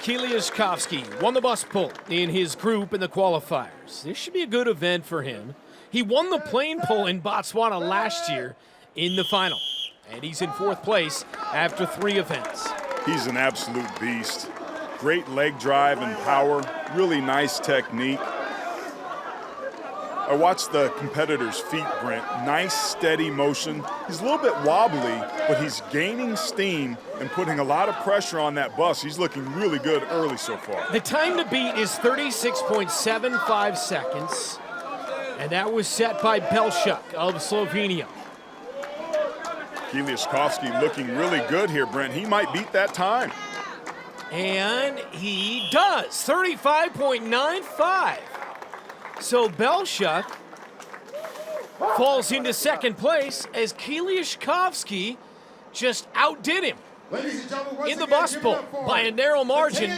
Kiliashkovsky won the bus pull in his group in the qualifiers. This should be a good event for him. He won the plane pull in Botswana last year in the final, and he's in 4th place after 3 events. He's an absolute beast. Great leg drive and power, really nice technique. I watched the competitor's feet, Brent. Nice, steady motion. He's a little bit wobbly, but he's gaining steam and putting a lot of pressure on that bus. He's looking really good early so far. The time to beat is 36.75 seconds, and that was set by Belshuk of Slovenia. Kiliashkovsky looking really good here, Brent. He might beat that time. And he does, 35.95. So Belshuk falls into 2nd place as Kiliashkovsky just outdid him in the bus pull by a narrow margin.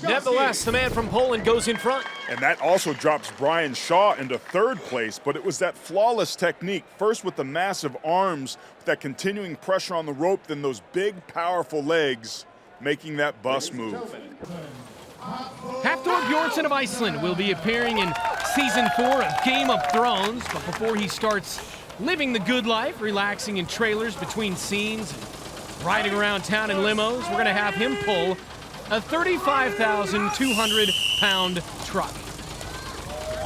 Nevertheless, the man from Poland goes in front. And that also drops Brian Shaw into 3rd place, but it was that flawless technique, first with the massive arms, with that continuing pressure on the rope, then those big, powerful legs, making that bus move. Thor Bjornsson of Iceland will be appearing in Season 4 of Game of Thrones, but before he starts living the good life, relaxing in trailers between scenes, and riding around town in limos, we're going to have him pull a 35,200-pound truck.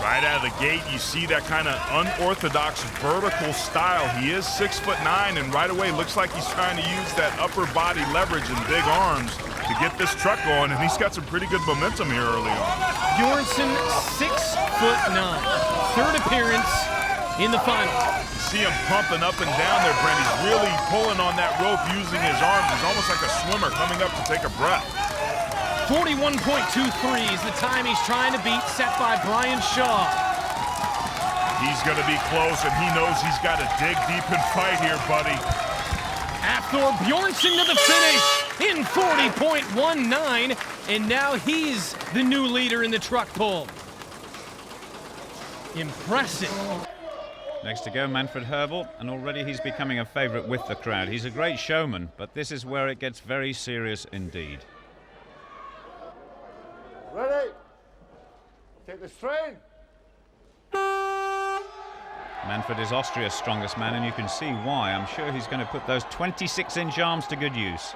Right out of the gate, you see that kind of unorthodox vertical style. He is 6'9", and right away looks like he's trying to use that upper body leverage and big arms to get this truck going, and he's got some pretty good momentum here early on. Bjornsson, 6'9", 3rd appearance in the final. You see him pumping up and down there, Brent. He's really pulling on that rope using his arms. He's almost like a swimmer coming up to take a breath. 41.23 is the time he's trying to beat, set by Brian Shaw. He's going to be close, and he knows he's got to dig deep and fight here, buddy. Thor Bjornsson to the finish in 40.19, and now he's the new leader in the truck pull. Impressive. Next to go, Manfred Herbal, and already he's becoming a favorite with the crowd. He's a great showman, but this is where it gets very serious indeed. Ready? Take the strain. Manfred is Austria's strongest man, and you can see why. I'm sure he's going to put those 26-inch arms to good use.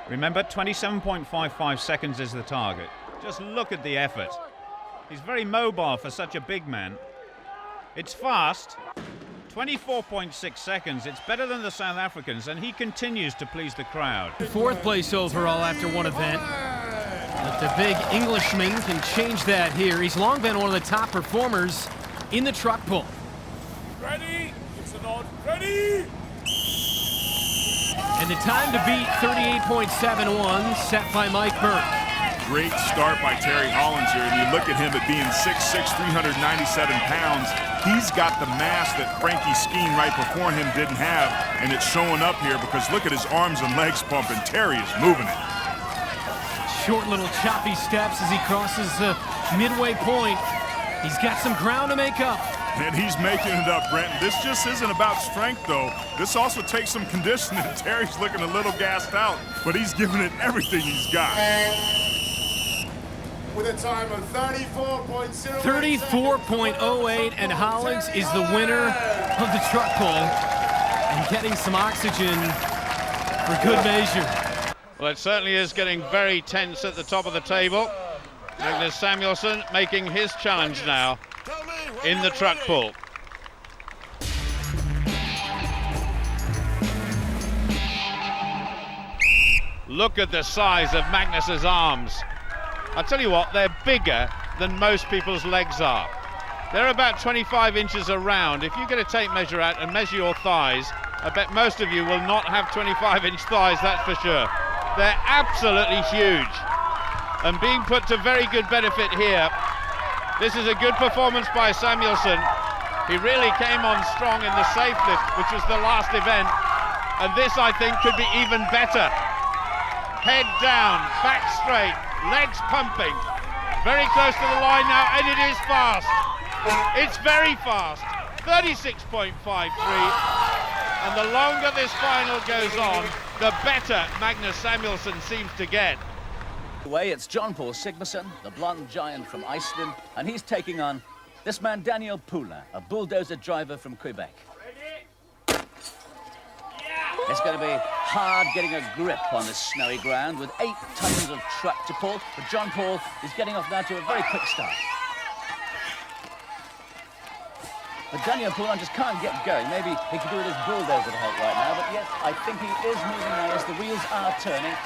Remember, 27.55 seconds is the target. Just look at the effort. He's very mobile for such a big man. It's fast. 24.6 seconds. It's better than the South Africans, and he continues to please the crowd. 4th place overall after one event. But the big Englishman can change that here. He's long been one of the top performers in the truck pull. Ready? It's an odd. Ready? And the time to beat, 38.71, set by Mike Burke. Great start by Terry Hollinger, and you look at him at being 6'6", 397 pounds. He's got the mass that Frankie Skeen right before him didn't have, and it's showing up here because look at his arms and legs pumping. Terry is moving it. Short little choppy steps as he crosses the midway point. He's got some ground to make up. And he's making it up, Brent. This just isn't about strength, though. This also takes some conditioning. Terry's looking a little gassed out, but he's giving it everything he's got. With a time of 34.08. 34.08, and Hollings is the winner of the truck pull and getting some oxygen for good measure. Well, it certainly is getting very tense at the top of the table. Magnus Samuelson making his challenge now in the truck pull. Look at the size of Magnus's arms. I'll tell you what, they're bigger than most people's legs are. They're about 25 inches around. If you get a tape measure out and measure your thighs, I bet most of you will not have 25-inch thighs, that's for sure. They're absolutely huge and being put to very good benefit here. This is a good performance by Samuelson. He really came on strong in the safe lift, which was the last event, and this I think could be even better. Head down, back straight, legs pumping, very close to the line now, and it is fast. It's very fast, 36.53, and the longer this final goes on, the better Magnus Samuelson seems to get. Way, it's John Paul Sigmarsson, the blonde giant from Iceland, and he's taking on this man, Daniel Poulain, a bulldozer driver from Quebec. It's going to be hard getting a grip on this snowy ground with 8 tons of truck to pull, but John Paul is getting off now to a very quick start. But Daniel Poulain just can't get going. Maybe he could do with his bulldozer to help right now, but yes, I think he is moving now as the wheels are turning.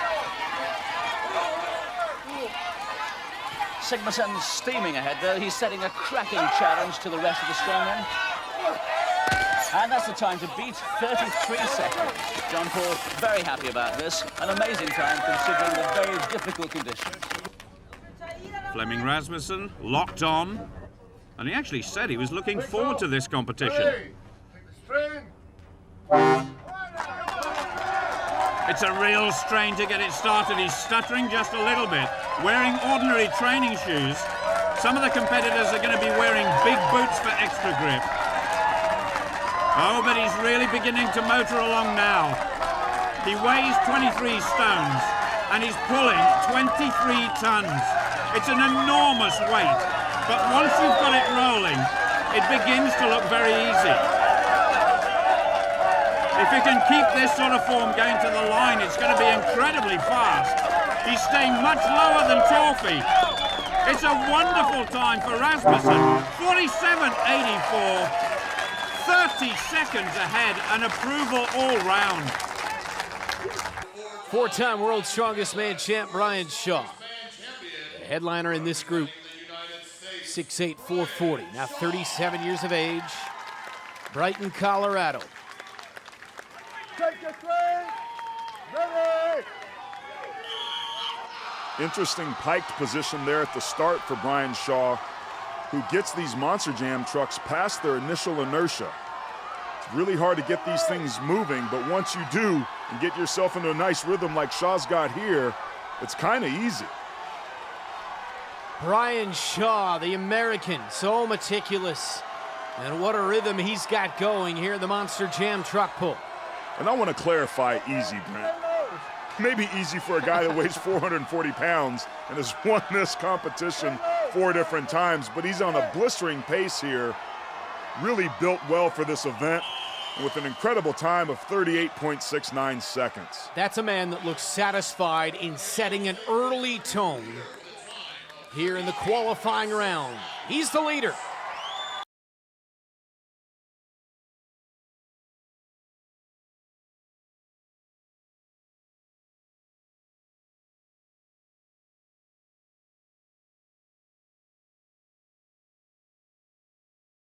Sigmarsson's steaming ahead, though. He's setting a cracking challenge to the rest of the strongmen. And that's the time to beat 33 seconds. John Paul very happy about this. An amazing time considering the very difficult conditions. Fleming Rasmussen locked on, and he actually said he was looking forward to this competition. It's a real strain to get it started. He's stuttering just a little bit. Wearing ordinary training shoes, some of the competitors are going to be wearing big boots for extra grip. Oh, but he's really beginning to motor along now. He weighs 23 stones, and he's pulling 23 tons. It's an enormous weight, but once you've got it rolling, it begins to look very easy. If he can keep this sort of form going to the line, it's going to be incredibly fast. He's staying much lower than Torfey. It's a wonderful time for Rasmussen. 47.84, 30 seconds ahead, and approval all round. 4-time World's Strongest Man champ Brian Shaw, the headliner in this group, 6'8", 440, now 37 years of age, Brighton, Colorado. Take your swing. Ready. Interesting piked position there at the start for Brian Shaw, who gets these Monster Jam trucks past their initial inertia. It's really hard to get these things moving, but once you do and get yourself into a nice rhythm like Shaw's got here, it's kind of easy. Brian Shaw, the American, so meticulous. And what a rhythm he's got going here in the Monster Jam truck pull. And I want to clarify easy, Brent. Maybe easy for a guy that weighs 440 pounds and has won this competition 4 different times, but he's on a blistering pace here, really built well for this event, with an incredible time of 38.69 seconds. That's a man that looks satisfied in setting an early tone here in the qualifying round. He's the leader.